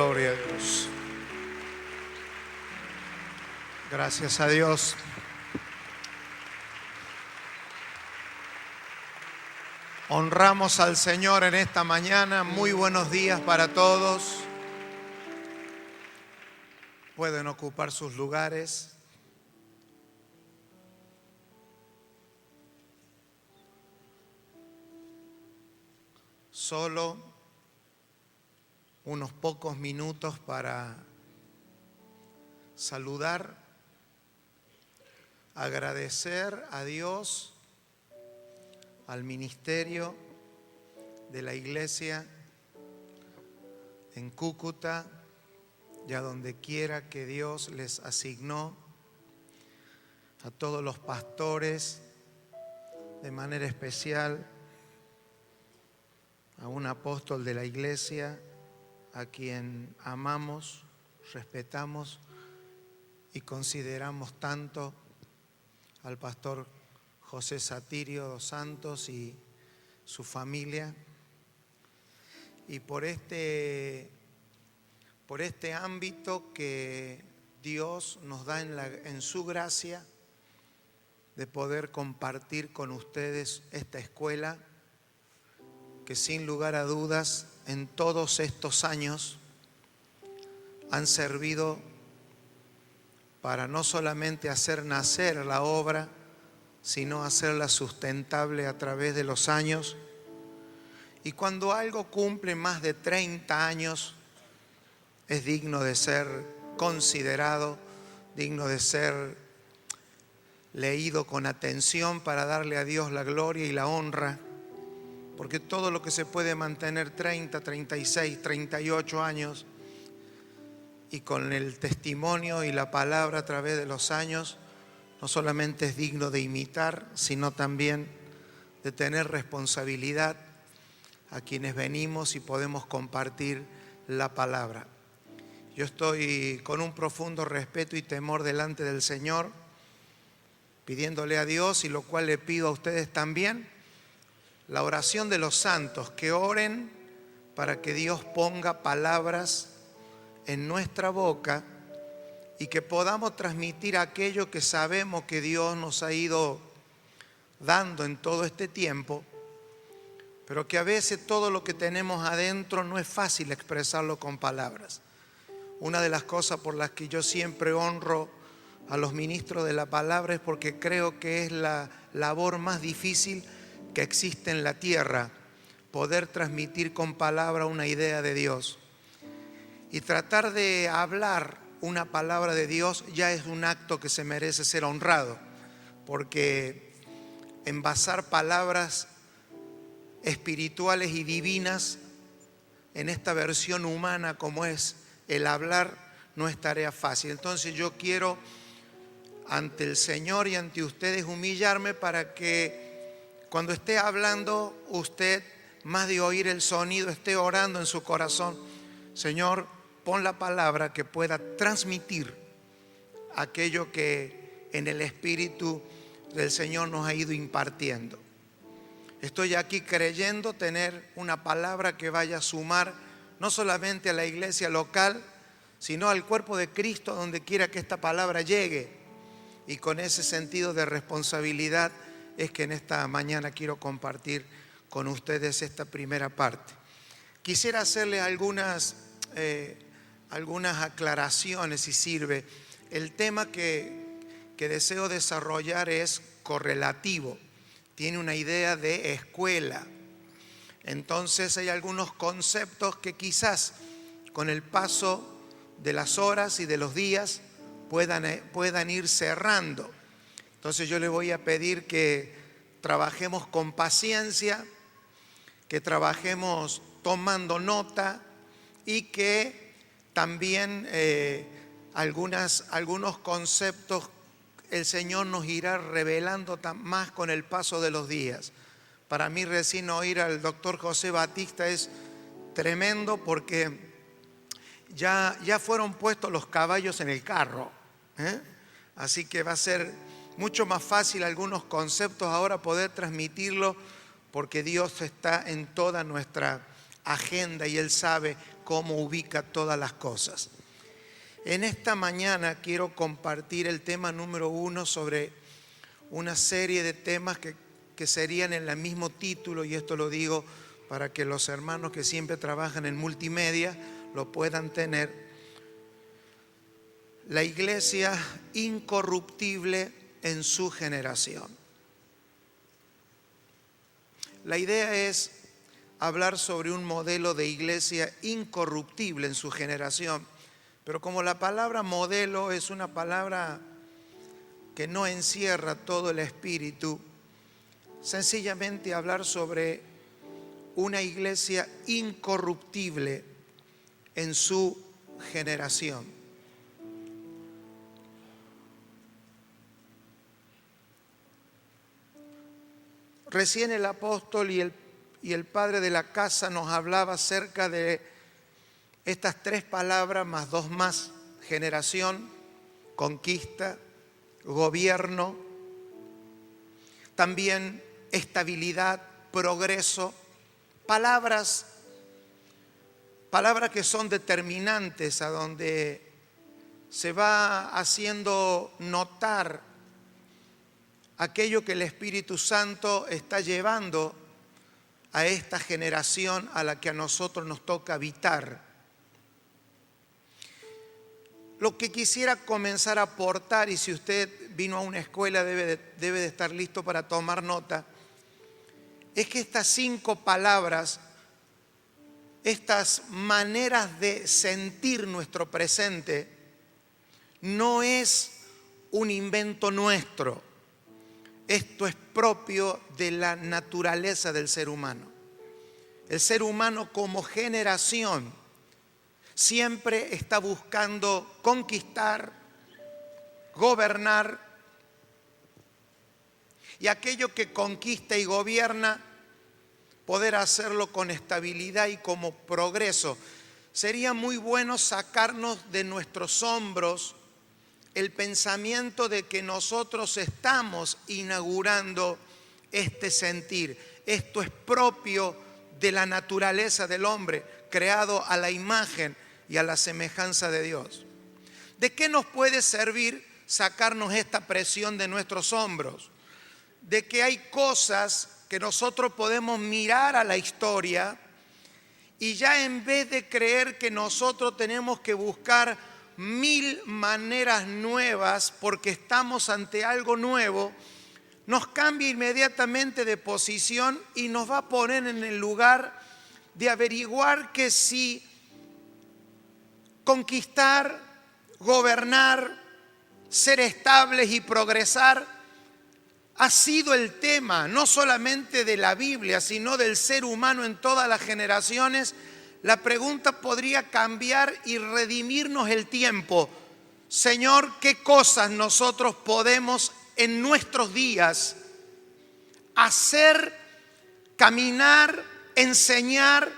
Gloria a Dios. Gracias a Dios. Honramos al Señor en esta mañana. Muy buenos días para todos. Pueden ocupar sus lugares. Solo unos pocos minutos para saludar, agradecer a Dios, al ministerio de la iglesia en Cúcuta y a donde quiera que Dios les asignó, a todos los pastores, de manera especial a un apóstol de la iglesia, a quien amamos, respetamos y consideramos tanto, al pastor José Satirio dos Santos y su familia. Y por este ámbito que Dios nos da en su gracia de poder compartir con ustedes esta escuela, que sin lugar a dudas en todos estos años han servido para no solamente hacer nacer la obra, sino hacerla sustentable a través de los años. Y cuando algo cumple más de 30 años, es digno de ser considerado, digno de ser leído con atención para darle a Dios la gloria y la honra. Porque todo lo que se puede mantener 30, 36, 38 años y con el testimonio y la palabra a través de los años, no solamente es digno de imitar, sino también de tener responsabilidad a quienes venimos y podemos compartir la palabra. Yo estoy con un profundo respeto y temor delante del Señor, pidiéndole a Dios, y lo cual le pido a ustedes también, la oración de los santos, que oren para que Dios ponga palabras en nuestra boca y que podamos transmitir aquello que sabemos que Dios nos ha ido dando en todo este tiempo, pero que a veces todo lo que tenemos adentro no es fácil expresarlo con palabras. Una de las cosas por las que yo siempre honro a los ministros de la palabra es porque creo que es la labor más difícil que existe en la tierra, poder transmitir con palabra una idea de Dios. Y tratar de hablar una palabra de Dios ya es un acto que se merece ser honrado, porque envasar palabras espirituales y divinas en esta versión humana como es el hablar no es tarea fácil. Entonces yo quiero ante el Señor y ante ustedes humillarme para que cuando esté hablando usted, más de oír el sonido, esté orando en su corazón: Señor, pon la palabra que pueda transmitir aquello que en el Espíritu del Señor nos ha ido impartiendo. Estoy aquí creyendo tener una palabra que vaya a sumar no solamente a la iglesia local, sino al cuerpo de Cristo donde quiera que esta palabra llegue. Y con ese sentido de responsabilidad es que en esta mañana quiero compartir con ustedes esta primera parte. Quisiera hacerles algunas aclaraciones, si sirve. El tema que deseo desarrollar es correlativo, tiene una idea de escuela. Entonces hay algunos conceptos que quizás con el paso de las horas y de los días puedan ir cerrando. Entonces yo les voy a pedir que trabajemos con paciencia, que trabajemos tomando nota y que también algunos conceptos el Señor nos irá revelando más con el paso de los días. Para mí recién oír al doctor José Batista es tremendo, porque ya fueron puestos los caballos en el carro, Así que va a ser mucho más fácil algunos conceptos ahora poder transmitirlo, porque Dios está en toda nuestra agenda y Él sabe cómo ubica todas las cosas. En esta mañana quiero compartir el tema número 1 sobre una serie de temas que serían en el mismo título, y esto lo digo para que los hermanos que siempre trabajan en multimedia lo puedan tener. La iglesia incorruptible en su generación. La idea es hablar sobre un modelo de iglesia incorruptible en su generación, pero como la palabra modelo es una palabra que no encierra todo el espíritu, sencillamente hablar sobre una iglesia incorruptible en su generación. Recién el apóstol y el padre de la casa nos hablaba acerca de estas 3 palabras más 2 más: generación, conquista, gobierno, también estabilidad, progreso, palabras que son determinantes, a donde se va haciendo notar aquello que el Espíritu Santo está llevando a esta generación a la que a nosotros nos toca habitar. Lo que quisiera comenzar a aportar, y si usted vino a una escuela debe de estar listo para tomar nota, es que estas 5 palabras, estas maneras de sentir nuestro presente, no es un invento nuestro. Esto es propio de la naturaleza del ser humano. El ser humano como generación siempre está buscando conquistar, gobernar, y aquello que conquista y gobierna, poder hacerlo con estabilidad y como progreso. Sería muy bueno sacarnos de nuestros hombros el pensamiento de que nosotros estamos inaugurando este sentir. Esto es propio de la naturaleza del hombre, creado a la imagen y a la semejanza de Dios. ¿De qué nos puede servir sacarnos esta presión de nuestros hombros? De que hay cosas que nosotros podemos mirar a la historia y ya en vez de creer que nosotros tenemos que buscar 1000 maneras nuevas porque estamos ante algo nuevo, nos cambia inmediatamente de posición y nos va a poner en el lugar de averiguar que si conquistar, gobernar, ser estables y progresar ha sido el tema no solamente de la Biblia, sino del ser humano en todas las generaciones. La pregunta podría cambiar y redimirnos el tiempo. Señor, ¿qué cosas nosotros podemos en nuestros días hacer, caminar, enseñar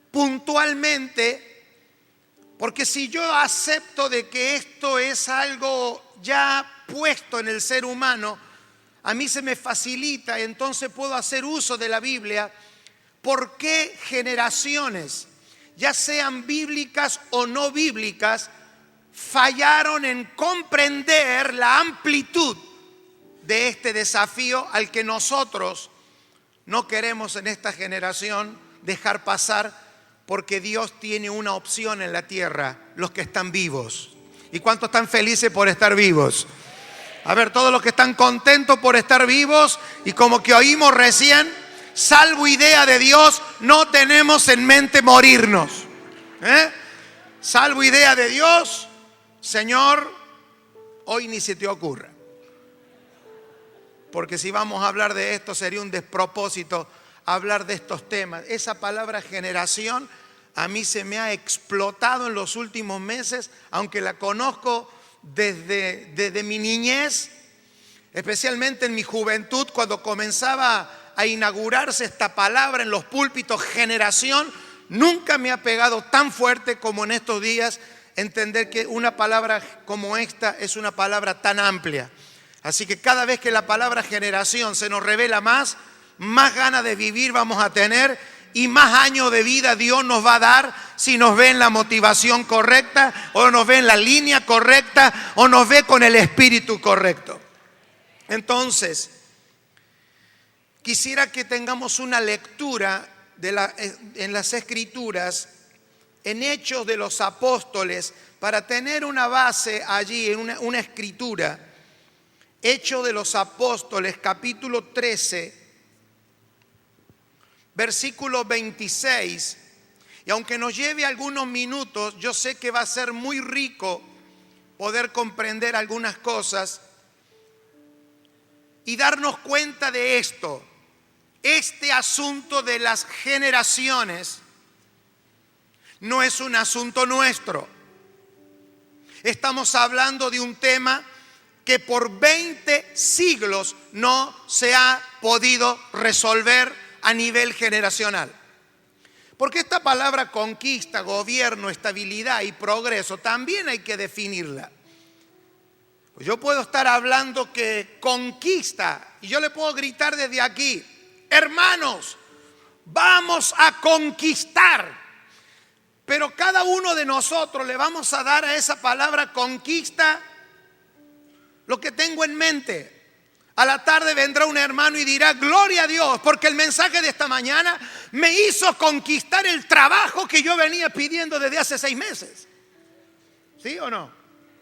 puntualmente? Porque si yo acepto de que esto es algo ya puesto en el ser humano, a mí se me facilita, entonces puedo hacer uso de la Biblia. ¿Por qué generaciones, ya sean bíblicas o no bíblicas, fallaron en comprender la amplitud de este desafío al que nosotros no queremos en esta generación dejar pasar? Porque Dios tiene una opción en la tierra: los que están vivos. ¿Y cuántos están felices por estar vivos? A ver, todos los que están contentos por estar vivos, y como que oímos recién, salvo idea de Dios, no tenemos en mente morirnos. Salvo idea de Dios, Señor, hoy ni se te ocurra. Porque si vamos a hablar de esto sería un despropósito hablar de estos temas. Esa palabra generación a mí se me ha explotado en los últimos meses, aunque la conozco desde mi niñez, especialmente en mi juventud, cuando comenzaba a inaugurarse esta palabra en los púlpitos, generación. Nunca me ha pegado tan fuerte como en estos días entender que una palabra como esta es una palabra tan amplia. Así que cada vez que la palabra generación se nos revela más ganas de vivir vamos a tener, y más años de vida Dios nos va a dar si nos ve en la motivación correcta, o nos ve en la línea correcta, o nos ve con el espíritu correcto. Entonces, quisiera que tengamos una lectura en las Escrituras, en Hechos de los Apóstoles, para tener una base allí, en una escritura. Hechos de los Apóstoles, capítulo 13, versículo 26. Y aunque nos lleve algunos minutos, yo sé que va a ser muy rico poder comprender algunas cosas y darnos cuenta de esto. Este asunto de las generaciones no es un asunto nuestro. Estamos hablando de un tema que por 20 siglos no se ha podido resolver a nivel generacional. Porque esta palabra conquista, gobierno, estabilidad y progreso también hay que definirla. Yo puedo estar hablando que conquista y yo le puedo gritar desde aquí: hermanos, vamos a conquistar. Pero cada uno de nosotros le vamos a dar a esa palabra conquista lo que tengo en mente. A la tarde vendrá un hermano y dirá: gloria a Dios, porque el mensaje de esta mañana me hizo conquistar el trabajo que yo venía pidiendo desde hace 6 meses. ¿Sí o no?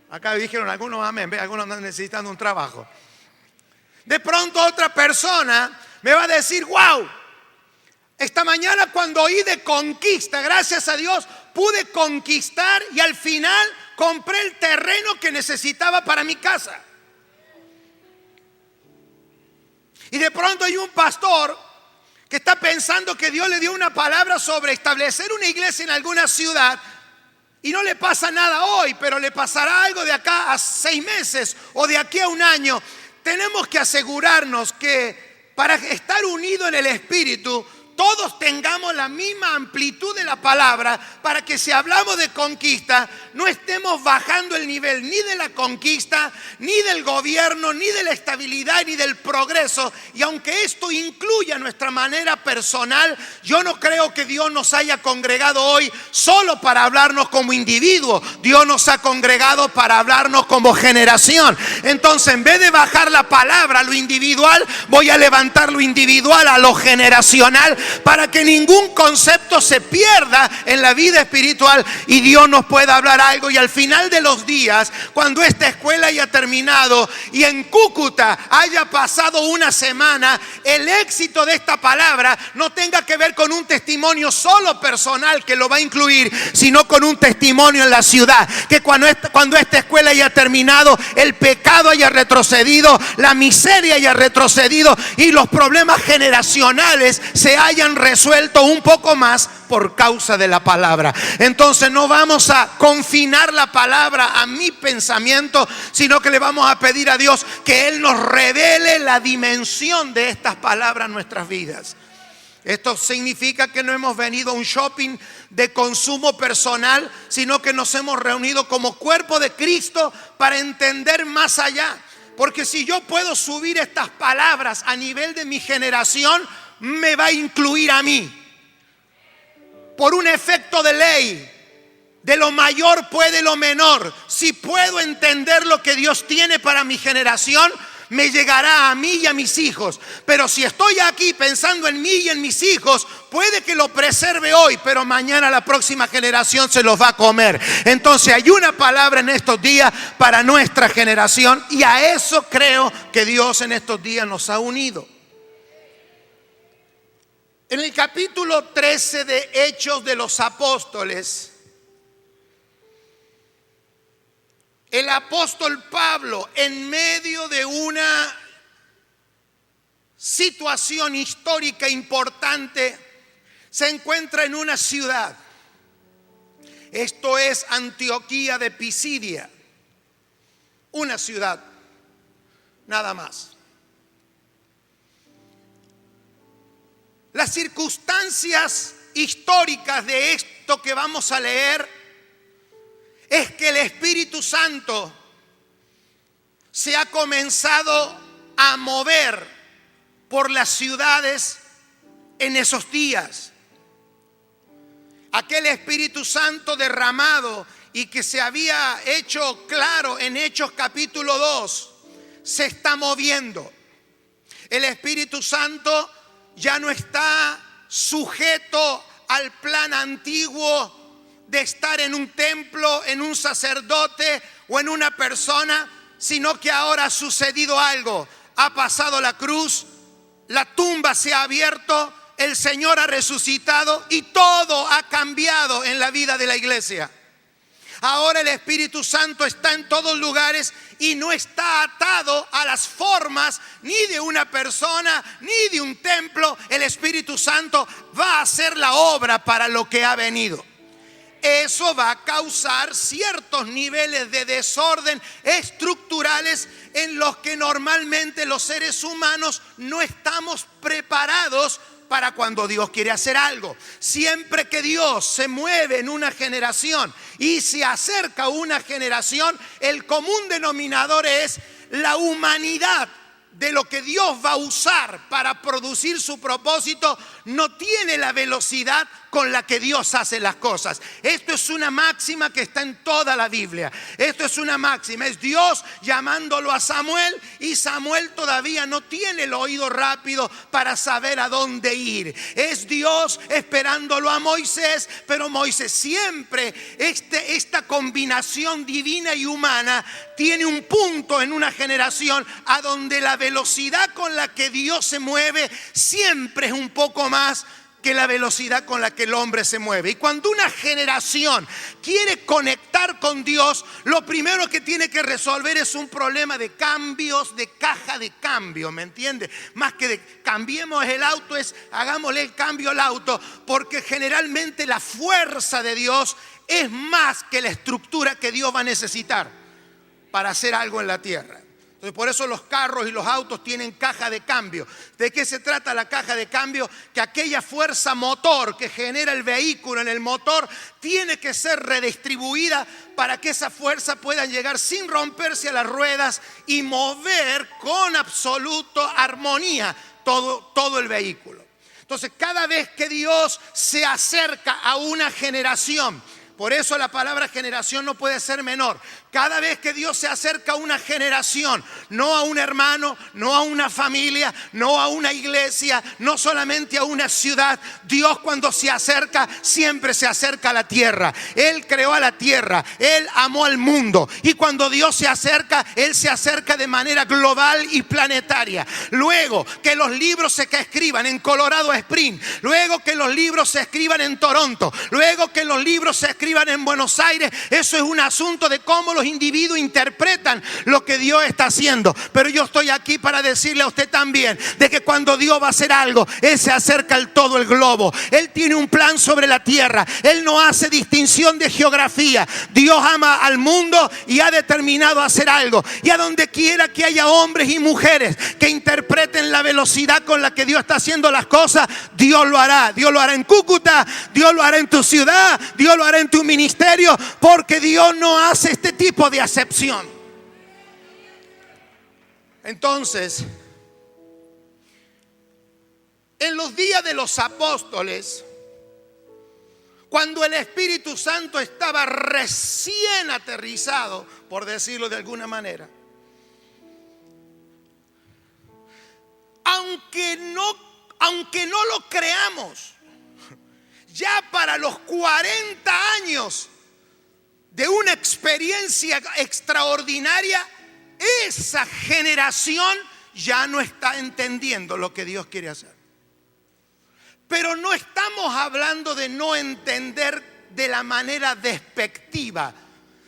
Acá dijeron algunos amén, algunos andan necesitando un trabajo. De pronto otra persona me va a decir: wow, esta mañana cuando oí de conquista, gracias a Dios, pude conquistar y al final compré el terreno que necesitaba para mi casa. Y de pronto hay un pastor que está pensando que Dios le dio una palabra sobre establecer una iglesia en alguna ciudad y no le pasa nada hoy, pero le pasará algo de acá a 6 meses o de aquí a 1 año. Tenemos que asegurarnos que para estar unidos en el Espíritu, todos tengamos la misma amplitud de la palabra, para que si hablamos de conquista no estemos bajando el nivel ni de la conquista, ni del gobierno, ni de la estabilidad, ni del progreso. Y aunque esto incluya nuestra manera personal, yo no creo que Dios nos haya congregado hoy solo para hablarnos como individuos. Dios nos ha congregado para hablarnos como generación. Entonces, en vez de bajar la palabra a lo individual, voy a levantar lo individual a lo generacional, para que ningún concepto se pierda en la vida espiritual y Dios nos pueda hablar algo. Y al final de los días, cuando esta escuela haya terminado y en Cúcuta haya pasado 1 semana, el éxito de esta palabra no tenga que ver con un testimonio solo personal que lo va a incluir, sino con un testimonio en la ciudad. Que cuando esta escuela haya terminado, el pecado haya retrocedido, la miseria haya retrocedido y los problemas generacionales se hayan resuelto un poco más por causa de la palabra. Entonces no vamos a confinar la palabra a mi pensamiento, sino que le vamos a pedir a Dios que Él nos revele la dimensión de estas palabras en nuestras vidas. Esto significa que no hemos venido a un shopping de consumo personal, sino que nos hemos reunido como cuerpo de Cristo para entender más allá. Porque si yo puedo subir estas palabras a nivel de mi generación, me va a incluir a mí. Por un efecto de ley, de lo mayor puede lo menor. Si puedo entender lo que Dios tiene para mi generación, me llegará a mí y a mis hijos. Pero si estoy aquí pensando en mí y en mis hijos, puede que lo preserve hoy, pero mañana la próxima generación se los va a comer. Entonces hay una palabra en estos días para nuestra generación, y a eso creo que Dios en estos días nos ha unido. En el capítulo 13 de Hechos de los Apóstoles, el apóstol Pablo, en medio de una situación histórica importante, se encuentra en una ciudad. Esto es Antioquía de Pisidia, una ciudad, nada más. Las circunstancias históricas de esto que vamos a leer es que el Espíritu Santo se ha comenzado a mover por las ciudades en esos días. aquel Espíritu Santo derramado y que se había hecho claro en Hechos capítulo 2, se está moviendo. El Espíritu Santo ya no está sujeto al plan antiguo de estar en un templo, en un sacerdote o en una persona, sino que ahora ha sucedido algo. Ha pasado la cruz, la tumba se ha abierto, el Señor ha resucitado y todo ha cambiado en la vida de la iglesia. Ahora el Espíritu Santo está en todos lugares y no está atado a las formas ni de una persona ni de un templo. El Espíritu Santo va a hacer la obra para lo que ha venido. Eso va a causar ciertos niveles de desorden estructurales en los que normalmente los seres humanos no estamos preparados para cuando Dios quiere hacer algo. Siempre que Dios se mueve en una generación y se acerca a una generación, el común denominador es la humanidad de lo que Dios va a usar para producir su propósito no tiene la velocidad con la que Dios hace las cosas. Esto es una máxima que está en toda la Biblia. Esto es una máxima. Es Dios llamándolo a Samuel y Samuel todavía no tiene el oído rápido para saber a dónde ir. Es Dios esperándolo a Moisés, pero Moisés siempre, esta combinación divina y humana tiene un punto en una generación a donde la velocidad con la que Dios se mueve siempre es un poco más que la velocidad con la que el hombre se mueve. Y cuando una generación quiere conectar con Dios, lo primero que tiene que resolver es un problema de cambios, de caja de cambio, ¿me entiende? Más que de cambiemos el auto, es hagámosle el cambio al auto, porque generalmente la fuerza de Dios es más que la estructura que Dios va a necesitar para hacer algo en la tierra. Entonces, por eso los carros y los autos tienen caja de cambio. ¿De qué se trata la caja de cambio? Que aquella fuerza motor que genera el vehículo en el motor tiene que ser redistribuida para que esa fuerza pueda llegar sin romperse a las ruedas y mover con absoluta armonía todo el vehículo. Entonces, cada vez que Dios se acerca a una generación, por eso la palabra generación no puede ser menor. Cada vez que Dios se acerca a una generación, no a un hermano, no a una familia, no a una iglesia, no solamente a una ciudad, Dios cuando se acerca, siempre se acerca a la tierra. Él creó a la tierra, Él amó al mundo. Y cuando Dios se acerca, Él se acerca de manera global y planetaria. Luego que los libros se escriban en Colorado Springs, luego que los libros se escriban en Toronto, luego que los libros se escriban en Buenos Aires, eso es un asunto de cómo los individuos interpretan lo que Dios está haciendo. Pero yo estoy aquí para decirle a usted también de que cuando Dios va a hacer algo, Él se acerca al todo el globo. Él tiene un plan sobre la tierra. Él no hace distinción de geografía. Dios ama al mundo y ha determinado hacer algo. Y a donde quiera que haya hombres y mujeres que interpreten la velocidad con la que Dios está haciendo las cosas, Dios lo hará. Dios lo hará en Cúcuta, Dios lo hará en tu ciudad, Dios lo hará en tu ministerio, porque Dios no hace este tipo de acepción. Entonces, en los días de los apóstoles, cuando el Espíritu Santo estaba recién aterrizado, por decirlo de alguna manera, aunque no lo creamos, ya para los 40 años de una experiencia extraordinaria, esa generación ya no está entendiendo lo que Dios quiere hacer. Pero no estamos hablando de no entender de la manera despectiva,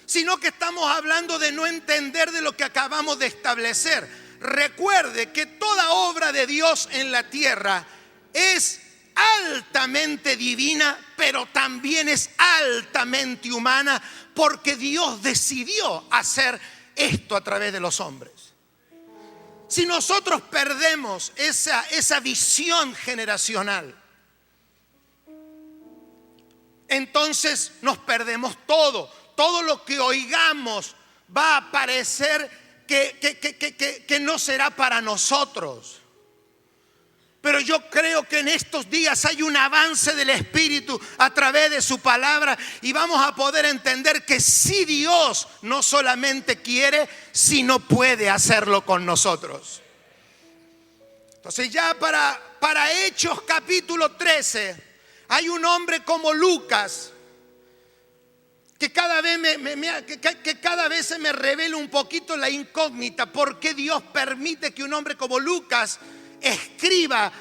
sino que estamos hablando de no entender de lo que acabamos de establecer. Recuerde que toda obra de Dios en la tierra es altamente divina, pero también es altamente humana, porque Dios decidió hacer esto a través de los hombres. Si nosotros perdemos esa visión generacional, entonces nos perdemos todo. Todo lo que oigamos va a parecer que no será para nosotros. Pero yo creo que en estos días hay un avance del Espíritu a través de su palabra y vamos a poder entender que sí, Dios no solamente quiere, sino puede hacerlo con nosotros. Entonces ya para Hechos capítulo 13 hay un hombre como Lucas que cada vez se me revela un poquito la incógnita. ¿Por qué Dios permite que un hombre como Lucas escriba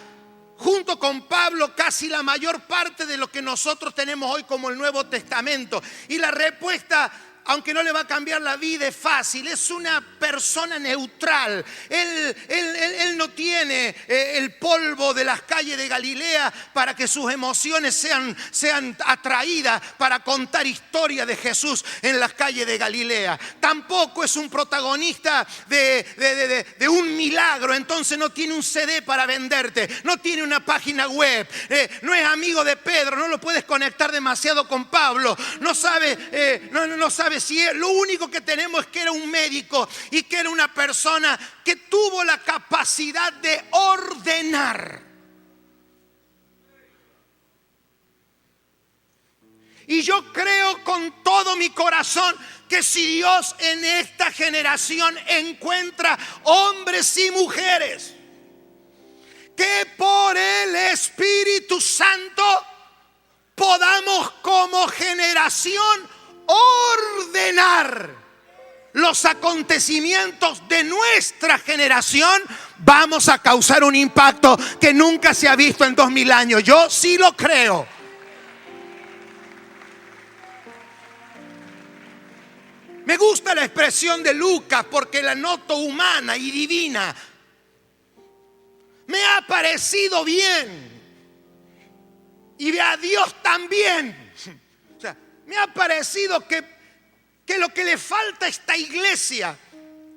junto con Pablo casi la mayor parte de lo que nosotros tenemos hoy como el Nuevo Testamento? Y la respuesta, aunque no le va a cambiar la vida, es fácil. Es una persona neutral. Él no tiene el polvo de las calles de Galilea para que sus emociones sean atraídas para contar historia de Jesús en las calles de Galilea. Tampoco es un protagonista de un milagro. Entonces no tiene un CD para venderte, no tiene una página web, no es amigo de Pedro, no lo puedes conectar demasiado con Pablo, no sabe si lo único que tenemos es que era un médico y que era una persona que tuvo la capacidad de ordenar. Y yo creo con todo mi corazón que si Dios en esta generación encuentra hombres y mujeres que por el Espíritu Santo podamos como generación ordenar los acontecimientos de nuestra generación, vamos a causar un impacto que nunca se ha visto en 2000 años. Yo sí lo creo. Me gusta la expresión de Lucas porque la noto humana y divina. Me ha parecido bien y a Dios también. Me ha parecido que lo que le falta a esta iglesia,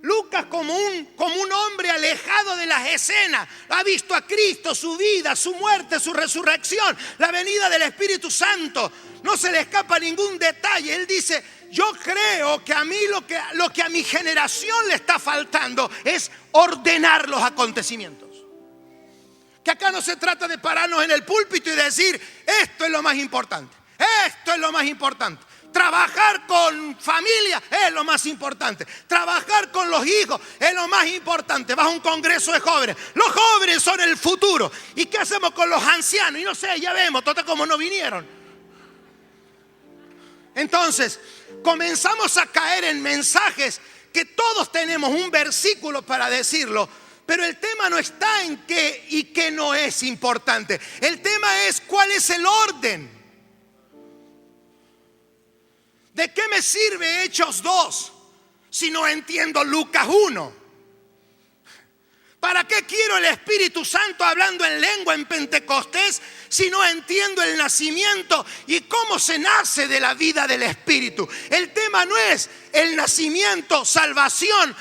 Lucas como un hombre alejado de las escenas, ha visto a Cristo, su vida, su muerte, su resurrección, la venida del Espíritu Santo, no se le escapa ningún detalle. Él dice: yo creo que a mí lo que a mi generación le está faltando es ordenar los acontecimientos. Que acá no se trata de pararnos en el púlpito y decir: esto es lo más importante. Esto es lo más importante. Trabajar con familia es lo más importante. Trabajar con los hijos es lo más importante. Vas a un congreso de jóvenes. Los jóvenes son el futuro. ¿Y qué hacemos con los ancianos? Y no sé, ya vemos, total como no vinieron. Entonces, comenzamos a caer en mensajes que todos tenemos un versículo para decirlo. Pero el tema no está en qué y qué no es importante. El tema es cuál es el orden. ¿De qué me sirve Hechos 2 si no entiendo Lucas 1? ¿Para qué quiero el Espíritu Santo hablando en lengua en Pentecostés si no entiendo el nacimiento y cómo se nace de la vida del Espíritu? El tema no es el nacimiento, salvación,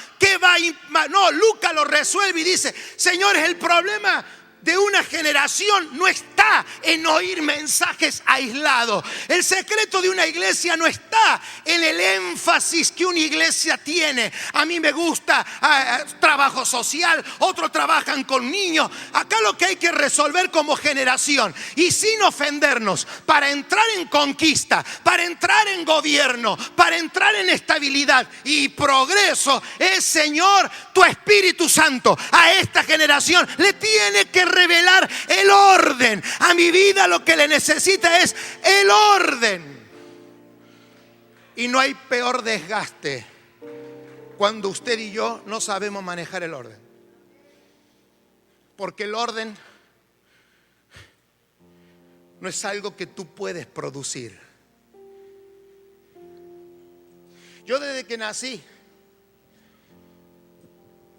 no, Lucas lo resuelve y dice: señores, el problema de una generación no está en oír mensajes aislados. El secreto de una iglesia no está en el énfasis que una iglesia tiene. A mí me gusta trabajo social, otros trabajan con niños. Acá lo que hay que resolver como generación, y sin ofendernos, para entrar en conquista, para entrar en gobierno, para entrar en estabilidad y progreso, es: Señor, tu Espíritu Santo a esta generación le tiene que revelar el orden. A mi vida lo que le necesita es el orden. Y no hay peor desgaste cuando usted y yo no sabemos manejar el orden. Porque el orden no es algo que tú puedes producir. Yo desde que nací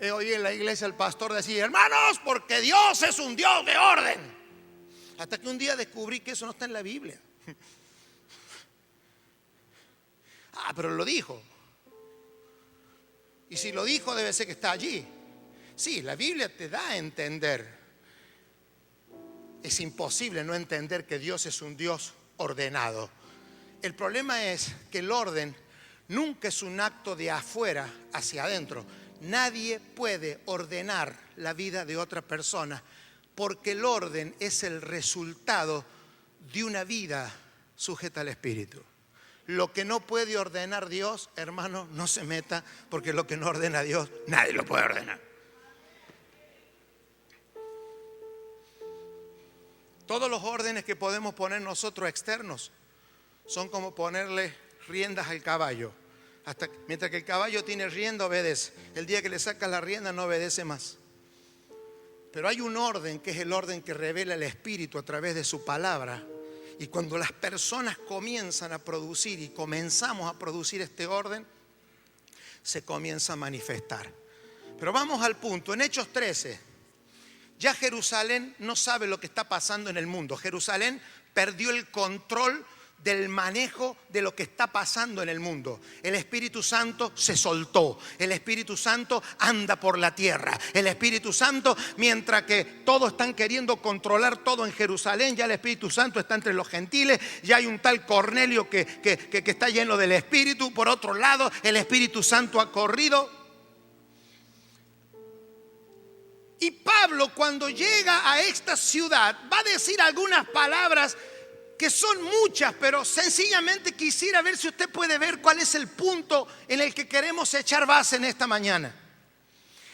he oído en la iglesia el pastor decir: hermanos, porque Dios es un Dios de orden. Hasta que un día descubrí que eso no está en la Biblia. Pero lo dijo. Y si lo dijo, debe ser que está allí. Sí, la Biblia te da a entender. Es imposible no entender que Dios es un Dios ordenado. El problema es que el orden nunca es un acto de afuera hacia adentro. Nadie puede ordenar la vida de otra persona porque el orden es el resultado de una vida sujeta al Espíritu. Lo que no puede ordenar Dios, hermano, no se meta, porque lo que no ordena Dios, nadie lo puede ordenar. Todos los órdenes que podemos poner nosotros externos son como ponerle riendas al caballo. Mientras que el caballo tiene rienda, obedece. El día que le sacas la rienda, no obedece más. Pero hay un orden que es el orden que revela el Espíritu a través de su palabra. Y cuando las personas comienzan a producir y comenzamos a producir este orden, se comienza a manifestar. Pero vamos al punto. En Hechos 13, ya Jerusalén no sabe lo que está pasando en el mundo. Jerusalén perdió el control del manejo de lo que está pasando en el mundo. El Espíritu Santo se soltó. El Espíritu Santo anda por la tierra. El Espíritu Santo, mientras que todos están queriendo controlar todo en Jerusalén, ya el Espíritu Santo está entre los gentiles. Ya hay un tal Cornelio que está lleno del Espíritu. Por otro lado, el Espíritu Santo ha corrido. Y Pablo, cuando llega a esta ciudad, va a decir algunas palabras que son muchas, pero sencillamente quisiera ver si usted puede ver cuál es el punto en el que queremos echar base en esta mañana.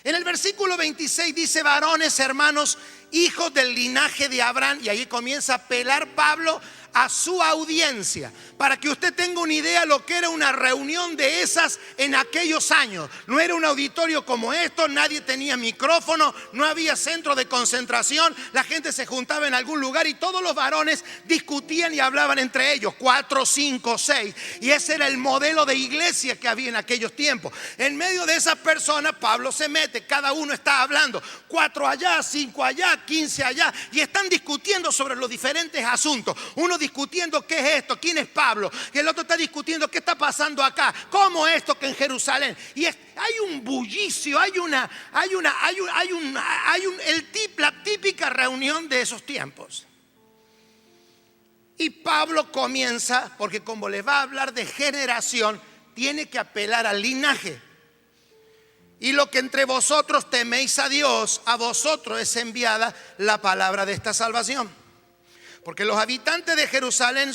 En el versículo 26 dice: varones, hermanos, hijos del linaje de Abraham. Y ahí comienza a apelar Pablo a su audiencia, para que usted tenga una idea de lo que era una reunión de esas en aquellos años. No era un auditorio como esto, nadie tenía micrófono, no había centro de concentración, la gente se juntaba en algún lugar y todos los varones discutían y hablaban entre ellos, 4, 5, 6, y ese era el modelo de iglesia que había en aquellos tiempos. En medio de esas personas Pablo se mete, cada uno está hablando, 4 allá, 5 allá, 15 allá, y están discutiendo sobre los diferentes asuntos. Uno discutiendo qué es esto, quién es Pablo, y el otro está discutiendo qué está pasando acá, cómo esto que en Jerusalén. Y hay un bullicio, la típica reunión de esos tiempos. Y Pablo comienza, porque como les va a hablar de generación, tiene que apelar al linaje. Y lo que entre vosotros teméis a Dios, a vosotros es enviada la palabra de esta salvación. Porque los habitantes de Jerusalén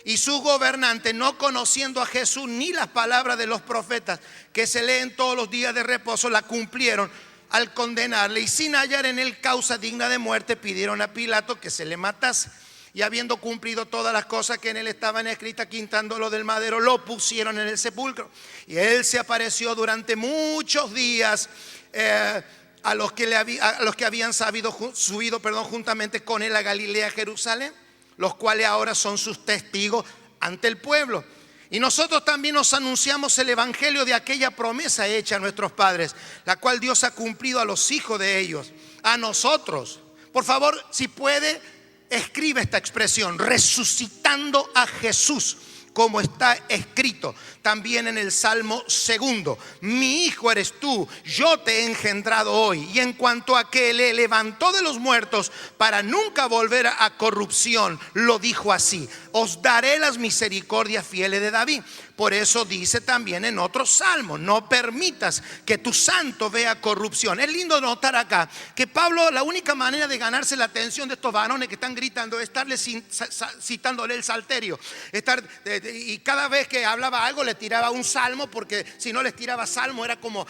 y sus gobernantes, no conociendo a Jesús ni las palabras de los profetas que se leen todos los días de reposo, la cumplieron al condenarle. Y sin hallar en él causa digna de muerte, pidieron a Pilato que se le matase. Y habiendo cumplido todas las cosas que en él estaban escritas, quitándolo del madero, lo pusieron en el sepulcro. Y él se apareció durante muchos días a los que habían subido juntamente con él a Galilea, Jerusalén, los cuales ahora son sus testigos ante el pueblo. Y nosotros también nos anunciamos el evangelio de aquella promesa hecha a nuestros padres, la cual Dios ha cumplido a los hijos de ellos, a nosotros. Por favor, si puede, escribe esta expresión: resucitando a Jesús, como está escrito también en el Salmo 2: mi hijo eres tú, yo te he engendrado hoy. Y en cuanto a que le levantó de los muertos para nunca volver a corrupción, lo dijo así: os daré las misericordias fieles de David. Por eso dice también en otro salmo: no permitas que tu santo vea corrupción. Es lindo notar acá que Pablo, la única manera de ganarse la atención de estos varones que están gritando es estarle citándole el salterio, y cada vez que hablaba algo le tiraba un salmo, porque si no les tiraba salmo era como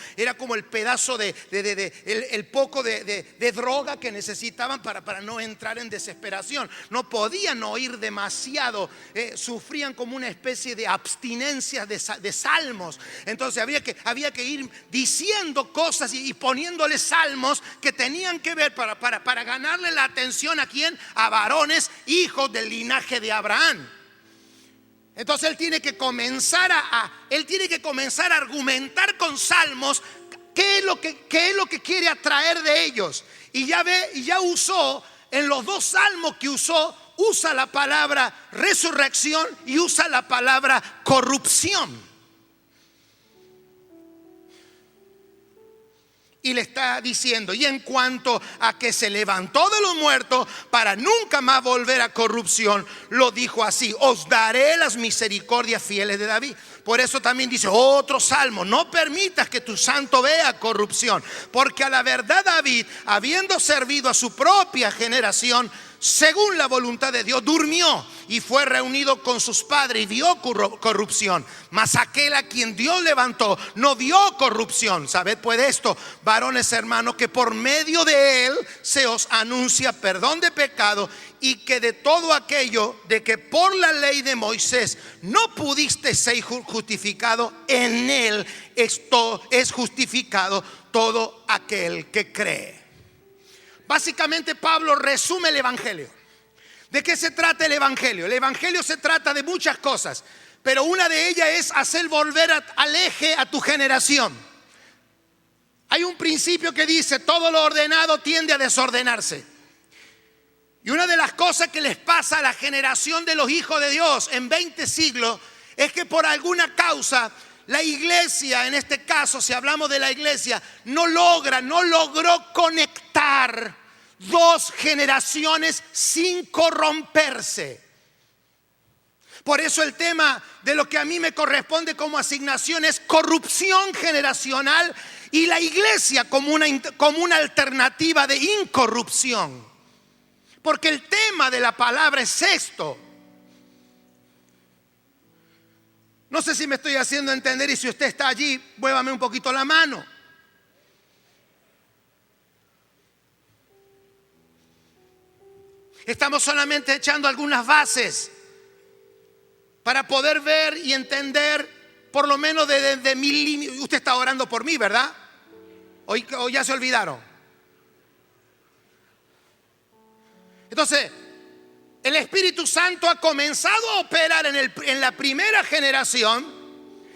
el pedazo el poco de droga que necesitaban para no entrar en desesperación. No podían oír demasiado, sufrían como una especie de abstinencia de salmos. Entonces había que ir diciendo cosas y poniéndole salmos que tenían que ver para ganarle la atención. ¿A quién? A varones, hijos del linaje de Abraham. Entonces él tiene que comenzar a argumentar con salmos qué es lo que quiere atraer de ellos. Y ya usó en los 2 salmos que usa la palabra resurrección y usa la palabra corrupción. Y le está diciendo: y en cuanto a que se levantó de los muertos para nunca más volver a corrupción, lo dijo así: os daré las misericordias fieles de David. Por eso también dice otro salmo: no permitas que tu santo vea corrupción. Porque a la verdad David, habiendo servido a su propia generación, según la voluntad de Dios, durmió y fue reunido con sus padres y vio corrupción. Mas aquel a quien Dios levantó no vio corrupción. Sabed pues esto, varones hermanos, que por medio de él se os anuncia perdón de pecado, y que de todo aquello de que por la ley de Moisés no pudiste ser justificado, en él esto es justificado todo aquel que cree. Básicamente Pablo resume el evangelio. ¿De qué se trata el evangelio? El evangelio se trata de muchas cosas, pero una de ellas es hacer volver al eje a tu generación. Hay un principio que dice: todo lo ordenado tiende a desordenarse. Y una de las cosas que les pasa a la generación de los hijos de Dios en 20 siglos es que por alguna causa la iglesia, en este caso si hablamos de la iglesia, no logró conectar dos generaciones sin corromperse. Por eso el tema de lo que a mí me corresponde como asignación es corrupción generacional, y la iglesia como una alternativa de incorrupción. Porque el tema de la palabra es esto. No sé si me estoy haciendo entender, y si usted está allí, muévame un poquito la mano. Estamos solamente echando algunas bases para poder ver y entender, por lo menos desde mi límite. Usted está orando por mí, ¿verdad? ¿O ya se olvidaron? Entonces, el Espíritu Santo ha comenzado a operar en la primera generación.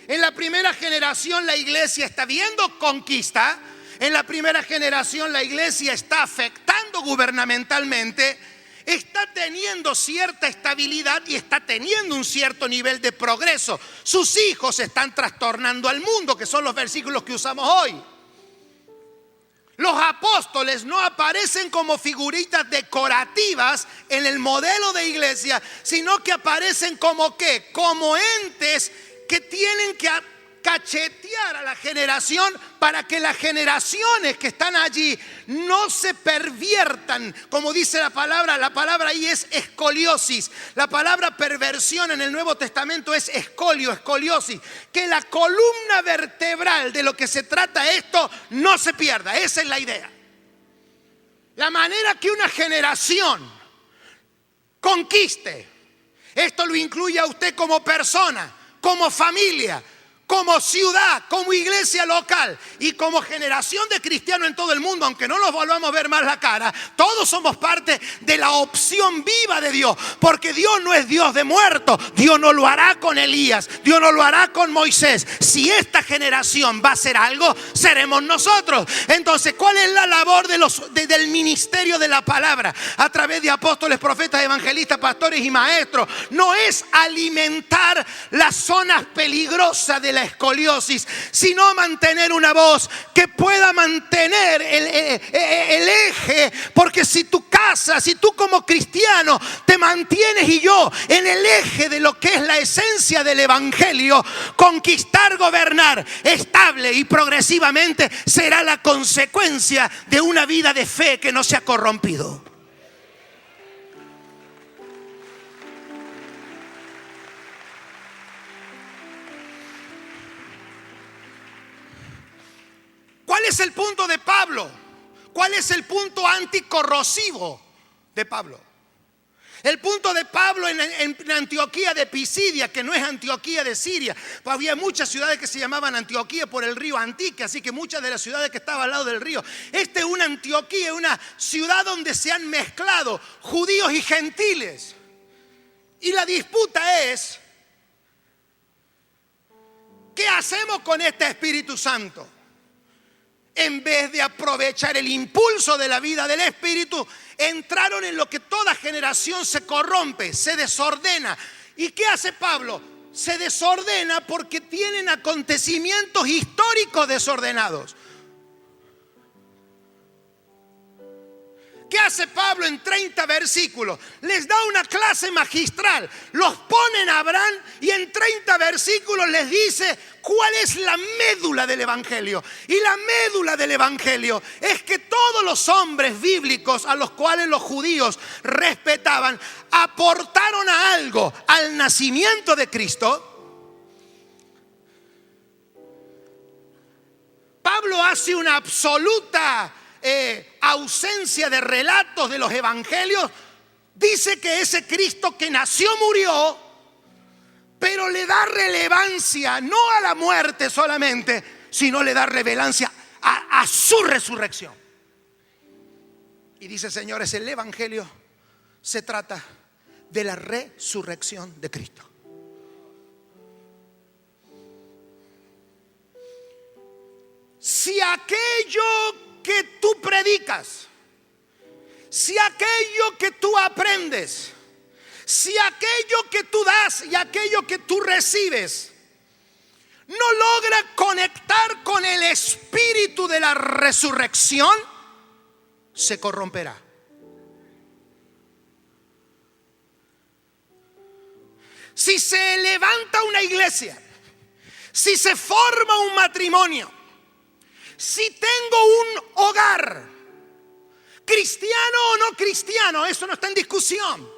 En la primera generación la iglesia está viendo conquista. En la primera generación la iglesia está afectando gubernamentalmente, está teniendo cierta estabilidad y está teniendo un cierto nivel de progreso. Sus hijos están trastornando al mundo, que son los versículos que usamos hoy. Los apóstoles no aparecen como figuritas decorativas en el modelo de iglesia, sino que aparecen como ¿qué? Como entes que tienen que cachetear a la generación para que las generaciones que están allí no se perviertan. Como dice la palabra ahí es escoliosis. La palabra perversión en el Nuevo Testamento es escoliosis. Que la columna vertebral de lo que se trata esto no se pierda. Esa es la idea. La manera que una generación conquiste, esto lo incluye a usted como persona, como familia, como ciudad, como iglesia local y como generación de cristianos en todo el mundo. Aunque no nos volvamos a ver más la cara, todos somos parte de la opción viva de Dios, porque Dios no es Dios de muertos. Dios no lo hará con Elías, Dios no lo hará con Moisés. Si esta generación va a hacer algo, seremos nosotros. Entonces, ¿cuál es la labor del ministerio de la palabra a través de apóstoles, profetas, evangelistas, pastores y maestros? No es alimentar las zonas peligrosas de la escoliosis, sino mantener una voz que pueda mantener el eje. Porque si tu casa, si tú como cristiano te mantienes y yo en el eje de lo que es la esencia del evangelio, conquistar, gobernar estable y progresivamente será la consecuencia de una vida de fe que no se ha corrompido. ¿Cuál es el punto de Pablo? ¿Cuál es el punto anticorrosivo de Pablo? El punto de Pablo en Antioquía de Pisidia, que no es Antioquía de Siria. Había muchas ciudades que se llamaban Antioquía por el río Antique, así que muchas de las ciudades que estaban al lado del río. Esta es una Antioquía, una ciudad donde se han mezclado judíos y gentiles. Y la disputa es: ¿qué hacemos con este Espíritu Santo? En vez de aprovechar el impulso de la vida del Espíritu, entraron en lo que toda generación se corrompe, se desordena. ¿Y qué hace Pablo? Se desordena porque tienen acontecimientos históricos desordenados. ¿Qué hace Pablo en 30 versículos? Les da una clase magistral. Los pone en Abraham y en 30 versículos les dice cuál es la médula del evangelio. Y la médula del evangelio es que todos los hombres bíblicos a los cuales los judíos respetaban aportaron a algo al nacimiento de Cristo. Pablo hace una absoluta ausencia de relatos de los evangelios. Dice que ese Cristo que nació murió, pero le da relevancia no a la muerte solamente, sino le da relevancia a su resurrección. Y dice, señores, el evangelio se trata de la resurrección de Cristo. Si aquello que tú predicas, si aquello que tú aprendes, si aquello que tú das y aquello que tú recibes no logra conectar con el espíritu de la resurrección, se corromperá. Si se levanta una iglesia, si se forma un matrimonio, si tengo un hogar, cristiano o no cristiano, eso no está en discusión.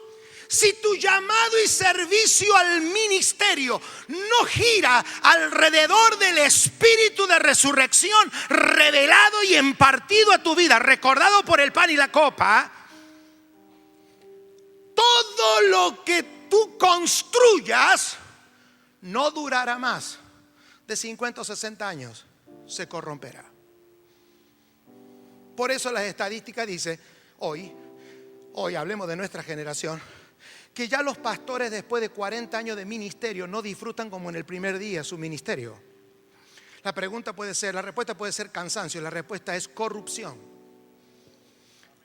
Si tu llamado y servicio al ministerio no gira alrededor del espíritu de resurrección revelado y impartido a tu vida, recordado por el pan y la copa, todo lo que tú construyas no durará más de 50 o 60 años, se corromperá. Por eso las estadísticas dicen, hoy hablemos de nuestra generación, que ya los pastores después de 40 años de ministerio no disfrutan como en el primer día su ministerio. La respuesta puede ser cansancio, la respuesta es corrupción.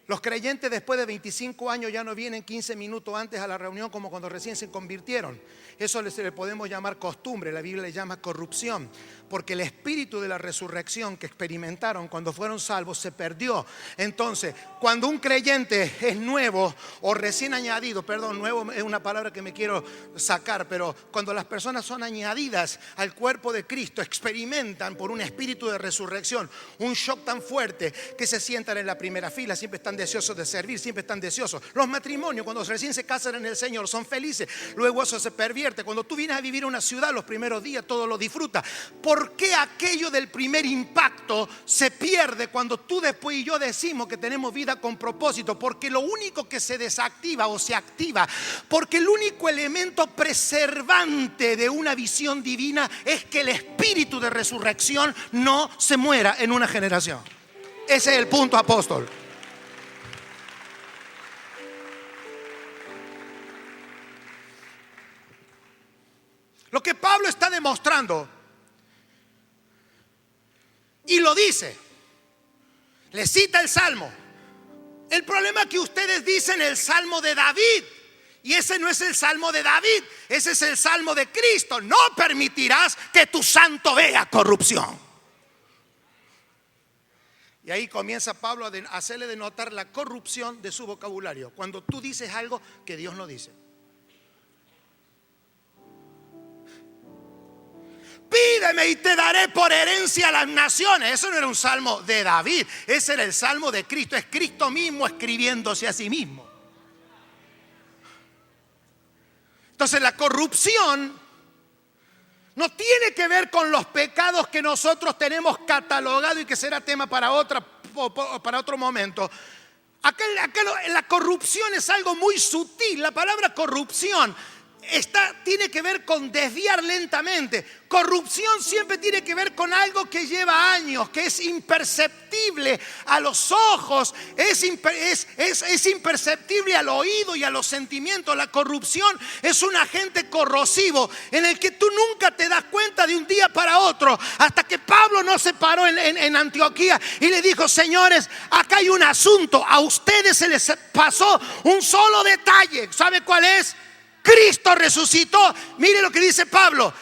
Los creyentes después de 25 años ya no vienen 15 minutos antes a la reunión como cuando recién se convirtieron. Eso le podemos llamar costumbre, la Biblia le llama corrupción, porque el espíritu de la resurrección que experimentaron cuando fueron salvos se perdió. Entonces, cuando un creyente es nuevo o recién añadido, nuevo es una palabra que me quiero sacar, pero cuando las personas son añadidas al cuerpo de Cristo, experimentan por un espíritu de resurrección un shock tan fuerte que se sientan en la primera fila, siempre están deseosos de servir, siempre están deseosos. Los matrimonios cuando recién se casan en el Señor son felices, luego eso se pervierte. Cuando tú vienes a vivir en una ciudad los primeros días todo lo disfrutas. ¿Por qué aquello del primer impacto se pierde cuando tú después y yo decimos que tenemos vida con propósito? Porque lo único que se desactiva o se activa, porque el único elemento preservante de una visión divina es que el espíritu de resurrección no se muera en una generación. Ese es el punto, apóstol. Lo que Pablo está demostrando, y lo dice, le cita el Salmo. El problema es que ustedes dicen el Salmo de David, y ese no es el Salmo de David, ese es el Salmo de Cristo. No permitirás que tu santo vea corrupción. Y ahí comienza Pablo a hacerle denotar la corrupción de su vocabulario, cuando tú dices algo que Dios no dice. Pídeme y te daré por herencia a las naciones. Eso no era un salmo de David, ese era el salmo de Cristo. Es Cristo mismo escribiéndose a sí mismo. Entonces la corrupción no tiene que ver con los pecados que nosotros tenemos catalogado y que será tema para otro momento. Acá la corrupción es algo muy sutil. La palabra corrupción tiene que ver con desviar lentamente. Corrupción siempre tiene que ver con algo que lleva años, que es imperceptible a los ojos, es imperceptible al oído y a los sentimientos. La corrupción es un agente corrosivo en el que tú nunca te das cuenta de un día para otro, hasta que Pablo no se paró en Antioquía y le dijo: señores, acá hay un asunto, a ustedes se les pasó un solo detalle. ¿Sabe cuál es? Cristo resucitó. Mire lo que dice Pablo.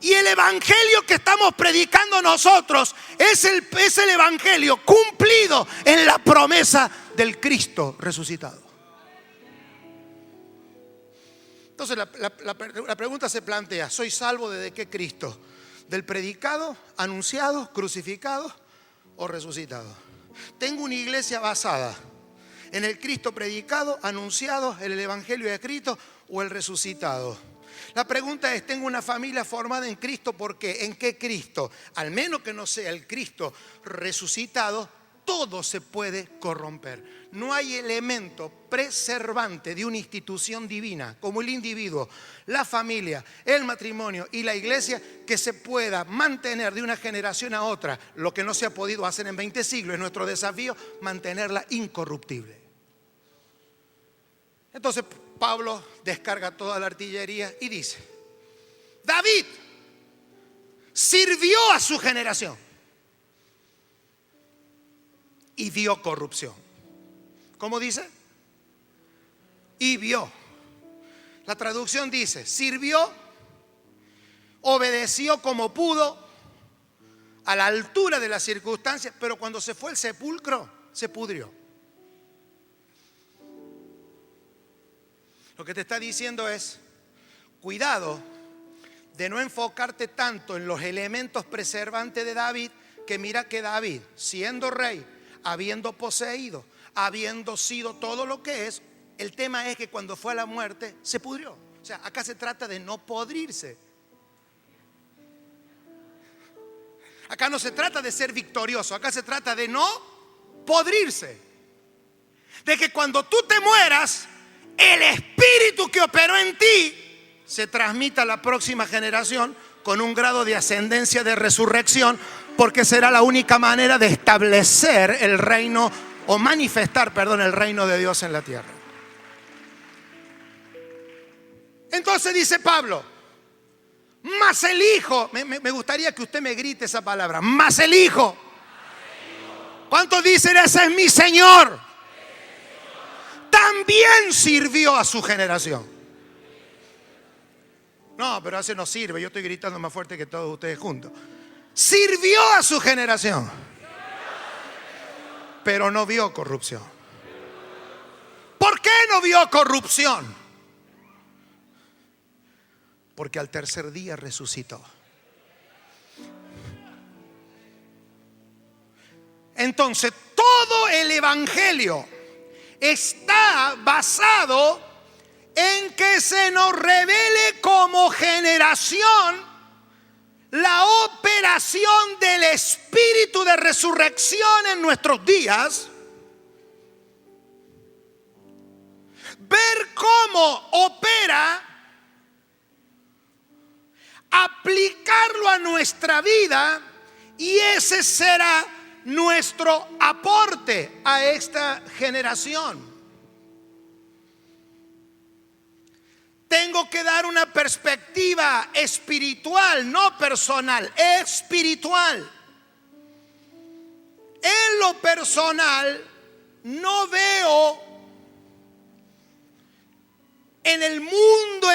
Y el evangelio que estamos predicando nosotros es el evangelio cumplido en la promesa del Cristo resucitado. Entonces la pregunta se plantea: ¿soy salvo de qué Cristo? ¿Del predicado, anunciado, crucificado o resucitado? Tengo una iglesia basada en el Cristo predicado, anunciado, en el Evangelio escrito o el resucitado. La pregunta es: ¿tengo una familia formada en Cristo? ¿Por qué? ¿En qué Cristo? Al menos que no sea el Cristo resucitado, todo se puede corromper. No hay elemento preservante de una institución divina como el individuo, la familia, el matrimonio y la iglesia que se pueda mantener de una generación a otra. Lo que no se ha podido hacer en 20 siglos es nuestro desafío, mantenerla incorruptible. Entonces Pablo descarga toda la artillería y dice: David sirvió a su generación y vio corrupción. ¿Cómo dice? Y vio. La traducción dice: sirvió, obedeció como pudo, a la altura de las circunstancias, pero cuando se fue al sepulcro, se pudrió. Lo que te está diciendo es: cuidado de no enfocarte tanto en los elementos preservantes de David, que mira que David, siendo rey, habiendo poseído, habiendo sido todo lo que es, el tema es que cuando fue a la muerte se pudrió. O sea, acá se trata de no podrirse. Acá no se trata de ser victorioso, acá se trata de no podrirse. De que cuando tú te mueras, el espíritu que operó en ti se transmita a la próxima generación con un grado de ascendencia, de resurrección, porque será la única manera de establecer el reino, o manifestar, el reino de Dios en la tierra. Entonces dice Pablo: más el Hijo. Me gustaría que usted me grite esa palabra: más el Hijo. ¿Cuántos dicen: ese es mi Señor? También sirvió a su generación. No, pero ese no sirve. Yo estoy gritando más fuerte que todos ustedes juntos. Sirvió a su generación, pero no vio corrupción. ¿Por qué no vio corrupción? Porque al tercer día resucitó. Entonces todo el evangelio está basado en que se nos revele como generación la operación del espíritu de resurrección en nuestros días. Ver cómo opera, aplicarlo a nuestra vida, y ese será nuestro aporte a esta generación. Tengo que dar una perspectiva espiritual, no personal, espiritual. En lo personal, no veo en el mundo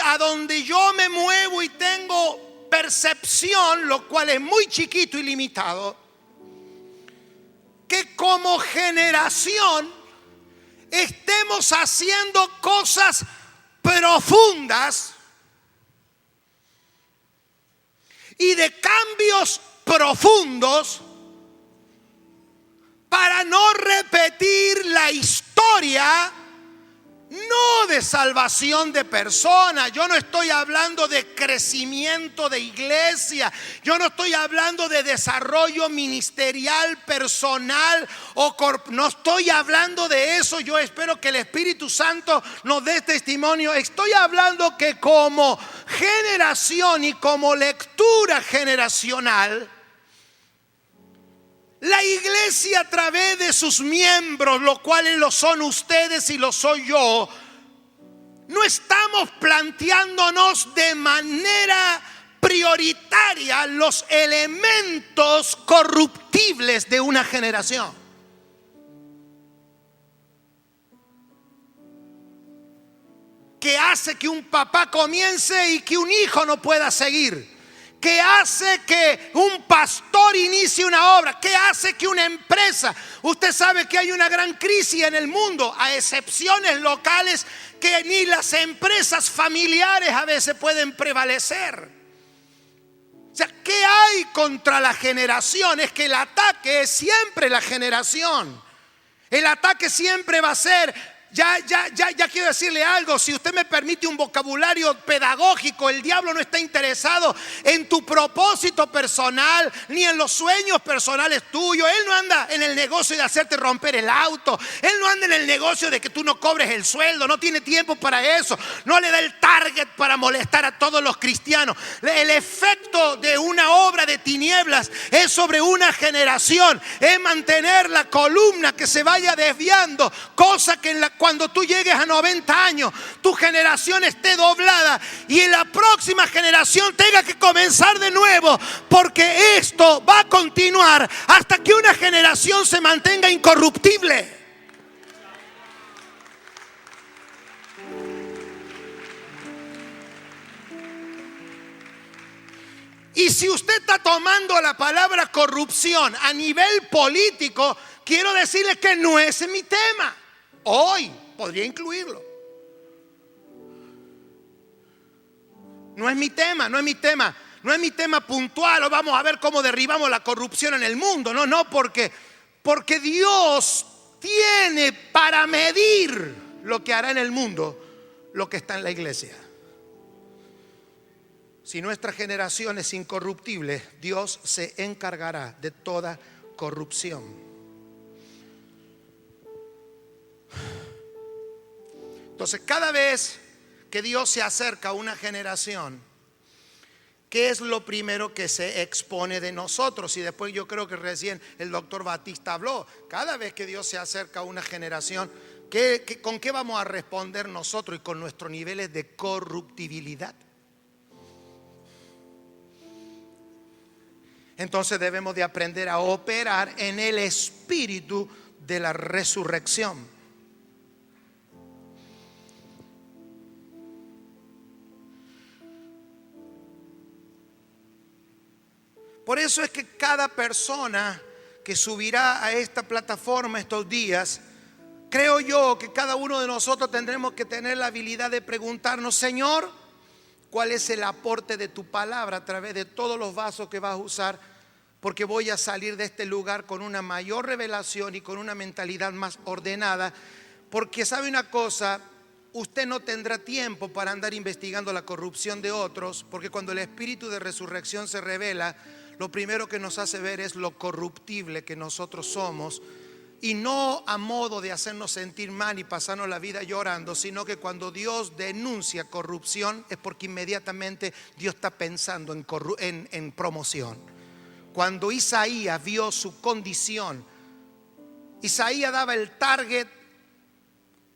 a donde yo me muevo y tengo percepción, lo cual es muy chiquito y limitado, que como generación estemos haciendo cosas profundas y de cambios profundos para no repetir la historia, no de salvación de personas. Yo no estoy hablando de crecimiento de iglesia. Yo no estoy hablando de desarrollo ministerial, personal no estoy hablando de eso. Yo espero que el Espíritu Santo nos dé testimonio. Estoy hablando que como generación y como lectura generacional, la iglesia, a través de sus miembros, los cuales lo son ustedes y lo soy yo, no estamos planteándonos de manera prioritaria los elementos corruptibles de una generación. Que hace que un papá comience y que un hijo no pueda seguir. ¿Qué hace que un pastor inicie una obra? ¿Qué hace que una empresa? Usted sabe que hay una gran crisis en el mundo, a excepciones locales que ni las empresas familiares a veces pueden prevalecer. O sea, ¿qué hay contra la generación? Es que el ataque es siempre la generación. El ataque siempre va a ser... Ya quiero decirle algo. Si usted me permite un vocabulario pedagógico, el diablo no está interesado en tu propósito personal ni en los sueños personales tuyos. Él no anda en el negocio de hacerte romper el auto. Él no anda en el negocio de que tú no cobres el sueldo. No tiene tiempo para eso. No le da el target para molestar a todos los cristianos. El efecto de una obra de tinieblas es sobre una generación. Es mantener la columna que se vaya desviando, cosa que cuando tú llegues a 90 años, tu generación esté doblada y en la próxima generación tenga que comenzar de nuevo, porque esto va a continuar hasta que una generación se mantenga incorruptible. Y si usted está tomando la palabra corrupción a nivel político, quiero decirle que no es mi tema. Hoy podría incluirlo. No es mi tema, no es mi tema. No es mi tema puntual, o vamos a ver cómo derribamos la corrupción en el mundo. No, porque Dios tiene para medir lo que hará en el mundo lo que está en la iglesia. Si nuestra generación es incorruptible, Dios se encargará de toda corrupción. Entonces, cada vez que Dios se acerca a una generación, ¿qué es lo primero que se expone de nosotros? Y después yo creo que recién el doctor Batista habló. Cada vez que Dios se acerca a una generación, ¿con qué vamos a responder nosotros y con nuestros niveles de corruptibilidad? Entonces debemos de aprender a operar en el espíritu de la resurrección. Por eso es que cada persona que subirá a esta plataforma estos días, creo yo que cada uno de nosotros tendremos que tener la habilidad de preguntarnos: Señor, ¿cuál es el aporte de tu palabra a través de todos los vasos que vas a usar? Porque voy a salir de este lugar con una mayor revelación y con una mentalidad más ordenada. Porque sabe una cosa, usted no tendrá tiempo para andar investigando la corrupción de otros, porque cuando el espíritu de resurrección se revela, lo primero que nos hace ver es lo corruptible que nosotros somos, y no a modo de hacernos sentir mal y pasarnos la vida llorando, sino que cuando Dios denuncia corrupción es porque inmediatamente Dios está pensando en promoción. Cuando Isaías vio su condición, Isaías daba el target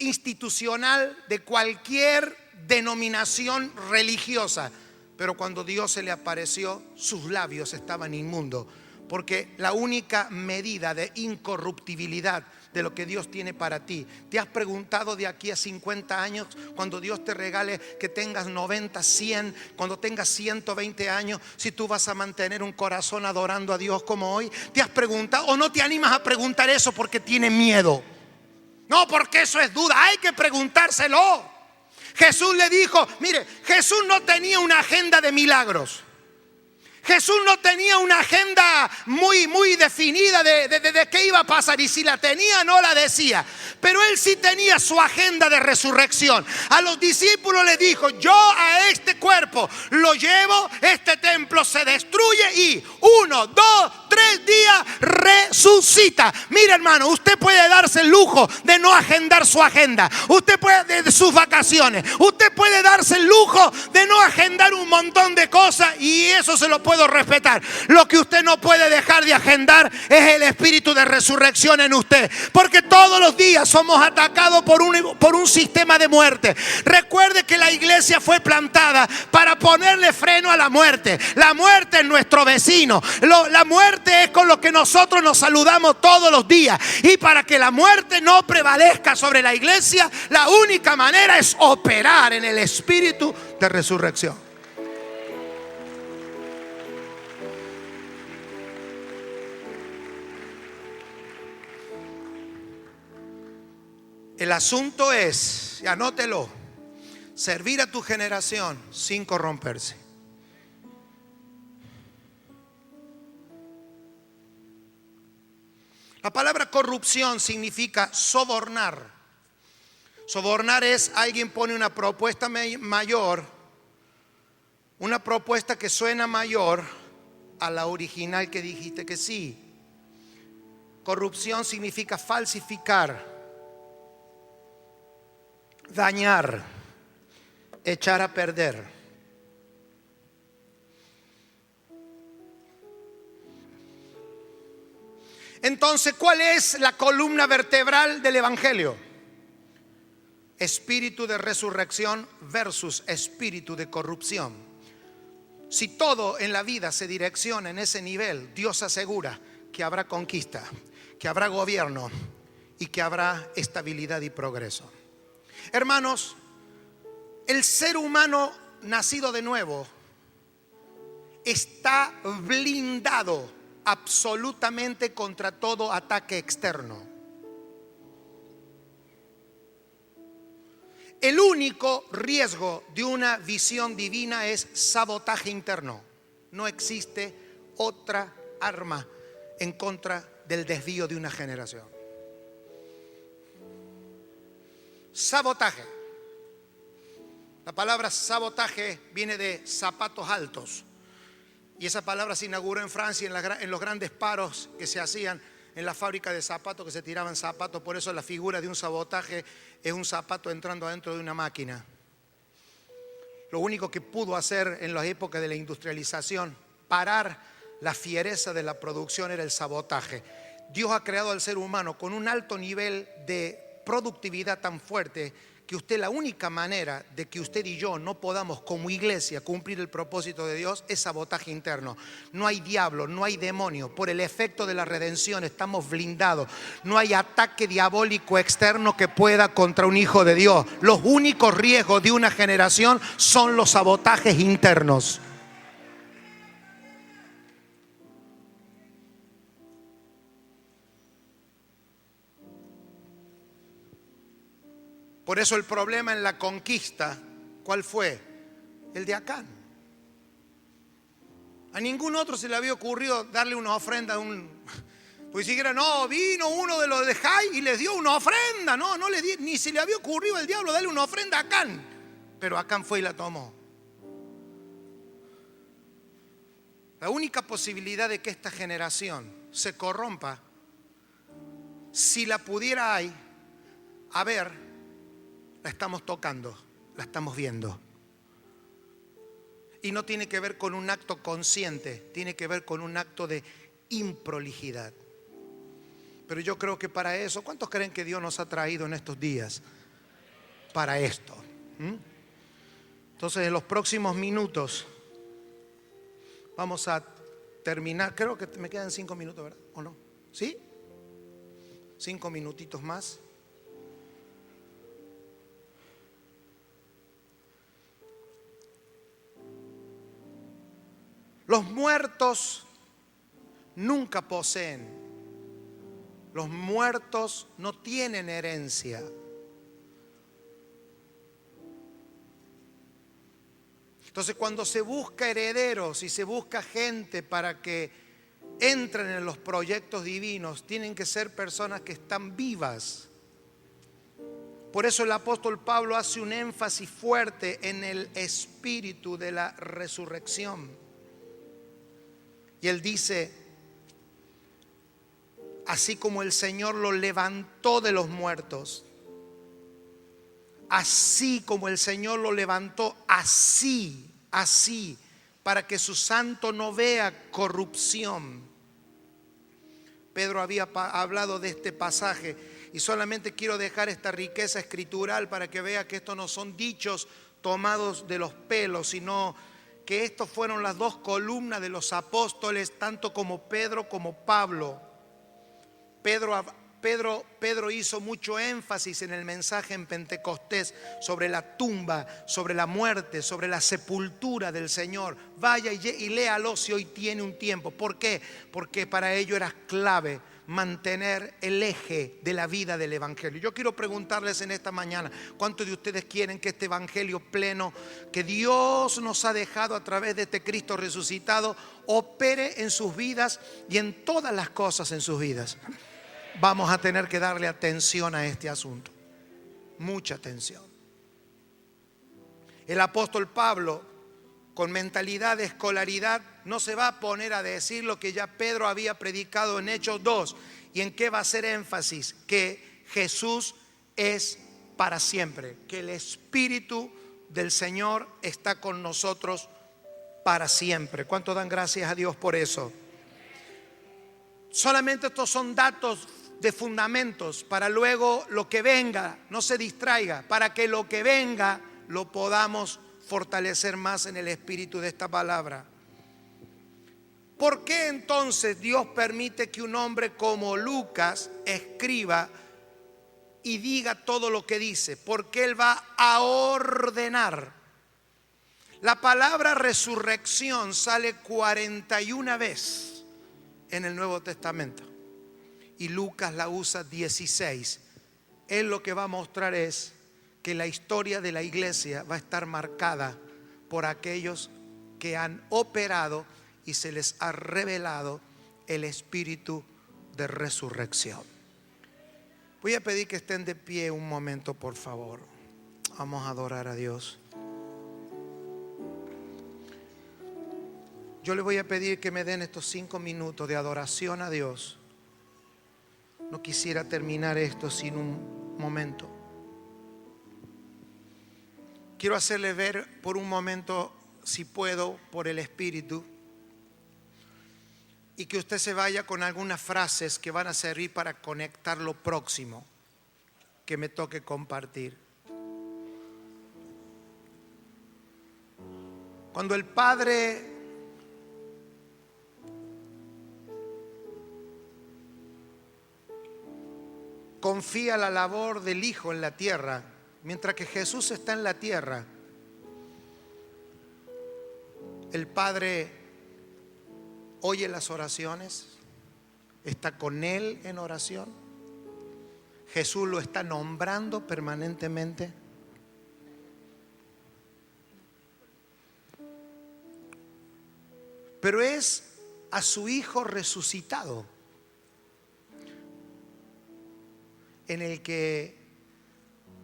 institucional de cualquier denominación religiosa. Pero cuando Dios se le apareció, sus labios estaban inmundos. Porque la única medida de incorruptibilidad de lo que Dios tiene para ti, ¿te has preguntado de aquí a 50 años, cuando Dios te regale que tengas 90, 100, cuando tengas 120 años, si tú vas a mantener un corazón adorando a Dios como hoy? ¿Te has preguntado o no te animas a preguntar eso porque tienes miedo? No, porque eso es duda, hay que preguntárselo. Jesús le dijo, mire, Jesús no tenía una agenda de milagros. Jesús no tenía una agenda muy definida de qué iba a pasar. Y si la tenía, no la decía. Pero él sí tenía su agenda de resurrección. A los discípulos les dijo: yo a este cuerpo lo llevo, este templo se destruye y 1, 2, 3 días resucita. Mira, hermano, usted puede darse el lujo de no agendar su agenda. Usted puede, de sus vacaciones. Usted puede darse el lujo de no agendar un montón de cosas, y eso se lo puedo respetar. Lo que usted no puede dejar de agendar es el espíritu de resurrección en usted, porque todos los días somos atacados por un sistema de muerte. Recuerde que la iglesia fue plantada para ponerle freno a la muerte. La muerte es nuestro vecino. La muerte es con lo que nosotros nos saludamos todos los días, y para que la muerte no prevalezca sobre la iglesia, la única manera es operar en el espíritu de resurrección. El asunto es, y anótelo, servir a tu generación sin corromperse. La palabra corrupción significa sobornar. Sobornar es alguien pone una propuesta mayor, una propuesta que suena mayor a la original que dijiste que sí. Corrupción significa falsificar, dañar, echar a perder. Entonces, ¿cuál es la columna vertebral del Evangelio? Espíritu de resurrección versus espíritu de corrupción. Si todo en la vida se direcciona en ese nivel, Dios asegura que habrá conquista, que habrá gobierno y que habrá estabilidad y progreso. Hermanos, el ser humano nacido de nuevo está blindado absolutamente contra todo ataque externo. El único riesgo de una visión divina es sabotaje interno. No existe otra arma en contra del desvío de una generación. Sabotaje. La palabra sabotaje viene de zapatos altos. Y esa palabra se inauguró en Francia en los grandes paros que se hacían en la fábrica de zapatos, que se tiraban zapatos. Por eso la figura de un sabotaje es un zapato entrando adentro de una máquina. Lo único que pudo hacer en las épocas de la industrialización, parar la fiereza de la producción, era el sabotaje. Dios ha creado al ser humano con un alto nivel de productividad tan fuerte que la única manera de que usted y yo no podamos como iglesia cumplir el propósito de Dios es sabotaje interno. No hay diablo, no hay demonio. Por el efecto de la redención estamos blindados. No hay ataque diabólico externo que pueda contra un hijo de Dios. Los únicos riesgos de una generación son los sabotajes internos. Por eso el problema en la conquista, ¿cuál fue? El de Acán. A ningún otro se le había ocurrido darle una ofrenda a pues si no, vino uno de los de Jai y les dio una ofrenda. No le di, ni se le había ocurrido al diablo darle una ofrenda a Acán. Pero Acán fue y la tomó. La única posibilidad de que esta generación se corrompa, si la pudiera haber, la estamos tocando, la estamos viendo. Y no tiene que ver con un acto consciente, tiene que ver con un acto de improlijidad. Pero yo creo que para eso, ¿cuántos creen que Dios nos ha traído en estos días? Para esto. Entonces, en los próximos minutos vamos a terminar. Creo que me quedan 5 minutos, ¿verdad? ¿O no? ¿Sí? 5 minutitos más. Los muertos nunca poseen. Los muertos no tienen herencia. Entonces, cuando se busca herederos y se busca gente para que entren en los proyectos divinos, tienen que ser personas que están vivas. Por eso el apóstol Pablo hace un énfasis fuerte en el espíritu de la resurrección. Y él dice, así como el Señor lo levantó de los muertos, así como el Señor lo levantó, así, para que su santo no vea corrupción. Pedro había hablado de este pasaje y solamente quiero dejar esta riqueza escritural para que vea que estos no son dichos tomados de los pelos, sino que estos fueron las dos columnas de los apóstoles, tanto como Pedro como Pablo. Pedro hizo mucho énfasis en el mensaje en Pentecostés sobre la tumba, sobre la muerte, sobre la sepultura del Señor. Vaya y léalo si hoy tiene un tiempo. ¿Por qué? Porque para ello era clave mantener el eje de la vida del Evangelio. Yo quiero preguntarles en esta mañana, ¿cuántos de ustedes quieren que este Evangelio pleno que Dios nos ha dejado a través de este Cristo resucitado opere en sus vidas y en todas las cosas en sus vidas? Vamos a tener que darle atención a este asunto, mucha atención. El apóstol Pablo, con mentalidad de escolaridad, no se va a poner a decir lo que ya Pedro había predicado en Hechos 2. ¿Y en qué va a hacer énfasis? Que Jesús es para siempre, que el Espíritu del Señor está con nosotros para siempre. ¿Cuánto dan gracias a Dios por eso? Solamente estos son datos de fundamentos para luego lo que venga no se distraiga, para que lo que venga lo podamos fortalecer más en el espíritu de esta palabra. ¿Por qué entonces Dios permite que un hombre como Lucas escriba y diga todo lo que dice? Porque Él va a ordenar. La palabra resurrección sale 41 veces en el Nuevo Testamento y Lucas la usa 16. Él lo que va a mostrar es que la historia de la iglesia va a estar marcada por aquellos que han operado y se les ha revelado el espíritu de resurrección. Voy a pedir que estén de pie un momento, por favor. Vamos a adorar a Dios. Yo le voy a pedir que me den estos 5 minutos de adoración a Dios. No quisiera terminar esto sin un momento. Quiero hacerle ver por un momento, si puedo, por el Espíritu, y que usted se vaya con algunas frases que van a servir para conectar lo próximo que me toque compartir. Cuando el Padre confía la labor del Hijo en la tierra, mientras que Jesús está en la tierra, el Padre oye las oraciones, está con Él en oración. Jesús lo está nombrando permanentemente. Pero es a su Hijo resucitado en el que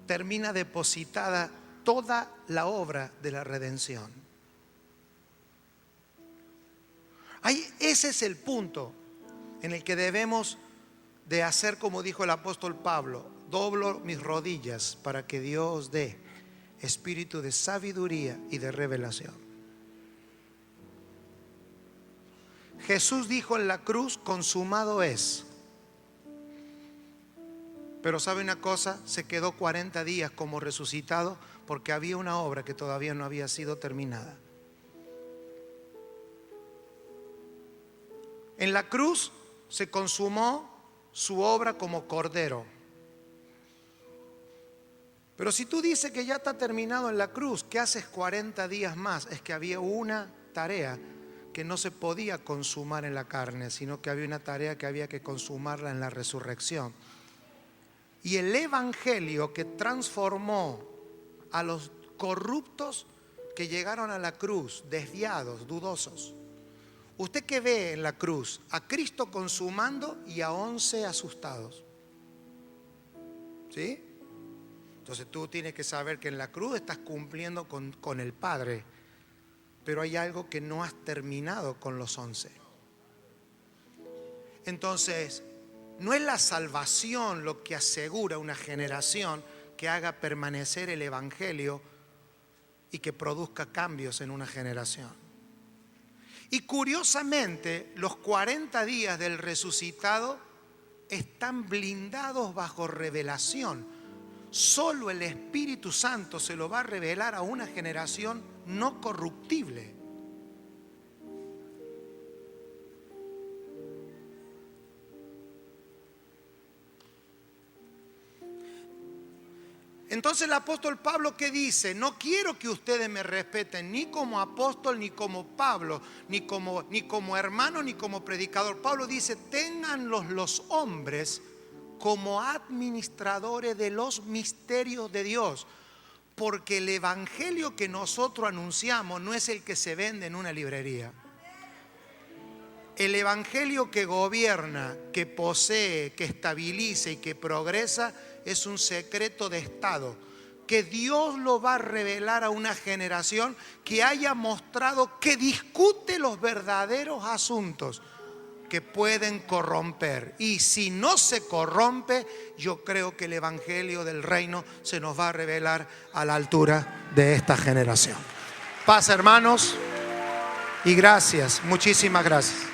termina depositada toda la obra de la redención. Ese es el punto en el que debemos de hacer como dijo el apóstol Pablo: doblo mis rodillas para que Dios dé espíritu de sabiduría y de revelación. Jesús dijo en la cruz: consumado es. Pero ¿sabe una cosa? Se quedó 40 días como resucitado porque había una obra que todavía no había sido terminada. En la cruz se consumó su obra como cordero. Pero si tú dices que ya está terminado en la cruz, ¿qué haces 40 días más? Es que había una tarea que no se podía consumar en la carne, sino que había una tarea que había que consumarla en la resurrección. Y el evangelio que transformó a los corruptos que llegaron a la cruz, desviados, dudosos. ¿Usted qué ve en la cruz? A Cristo consumando y a 11 asustados. ¿Sí? Entonces tú tienes que saber que en la cruz estás cumpliendo con el Padre. Pero hay algo que no has terminado con los 11. Entonces, no es la salvación lo que asegura una generación que haga permanecer el evangelio y que produzca cambios en una generación. Y curiosamente, los 40 días del resucitado están blindados bajo revelación. Solo el Espíritu Santo se lo va a revelar a una generación no corruptible. Entonces el apóstol Pablo, ¿qué dice? No quiero que ustedes me respeten ni como apóstol, ni como Pablo, ni como hermano, ni como predicador. Pablo dice, ténganlos los hombres como administradores de los misterios de Dios. Porque el evangelio que nosotros anunciamos no es el que se vende en una librería. El evangelio que gobierna, que posee, que estabiliza y que progresa es un secreto de Estado, que Dios lo va a revelar a una generación que haya mostrado que discute los verdaderos asuntos que pueden corromper. Y si no se corrompe, yo creo que el evangelio del reino se nos va a revelar a la altura de esta generación. Paz, hermanos, y gracias, muchísimas gracias.